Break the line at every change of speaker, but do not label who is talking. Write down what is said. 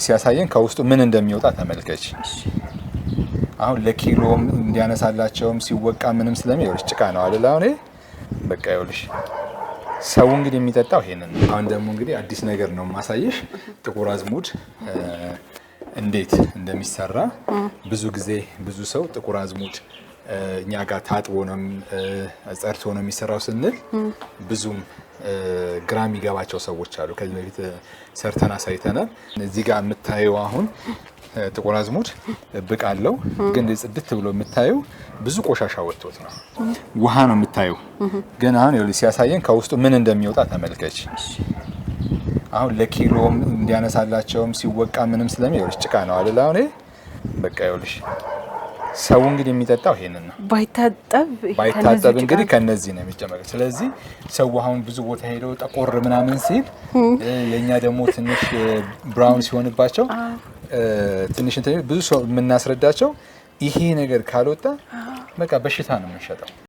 ሲያሳየን ከውስጡ ምን እንደሚወጣ ተመልከች። አሁን ለኪሎም እንዲያነሳላቸውም ሲወቃ ምንም ስለሚወርሽ ጭቃ ነው አይደል? አሁን በቃ ይኸውልሽ ሰው እንግዲህ የሚጠጣው ይሄንን ነው። አሁን ደግሞ እንግዲህ አዲስ ነገር ነው ማሳየሽ፣ ጥቁር አዝሙድ እንዴት እንደሚሰራ። ብዙ ጊዜ ብዙ ሰው ጥቁር አዝሙድ እኛ ጋር ታጥቦ ነው ጸርቶ ነው የሚሰራው ስንል ብዙም ግራ የሚገባቸው ሰዎች አሉ። ከዚህ በፊት ሰርተን አሳይተናል። እዚህ ጋር የምታየው አሁን ጥቁር አዝሙድ ብቅ አለው፣ ግን ጽድት ብሎ የምታየው ብዙ ቆሻሻ ወጥቶት ነው። ውሃ ነው የምታየው፣ ግን አሁን ይኸውልሽ ሲያሳየን ከውስጡ ምን እንደሚወጣ ተመልከች። አሁን ለኪሎም እንዲያነሳላቸውም ሲወቃ ምንም ስለሚወርሽ ጭቃ ነው አይደል? አሁን በቃ ይኸውልሽ ሰው እንግዲህ የሚጠጣው ይሄንን ነው። ባይታጠብ እንግዲህ ከነዚህ ነው የሚጨመረው። ስለዚህ ሰው አሁን ብዙ ቦታ ሄደው ጠቆር ምናምን ሲል የኛ ደግሞ ትንሽ ብራውን ሲሆንባቸው ትንሽ ብዙ ሰው የምናስረዳቸው ይሄ ነገር ካልወጣ በቃ በሽታ ነው የምንሸጠው።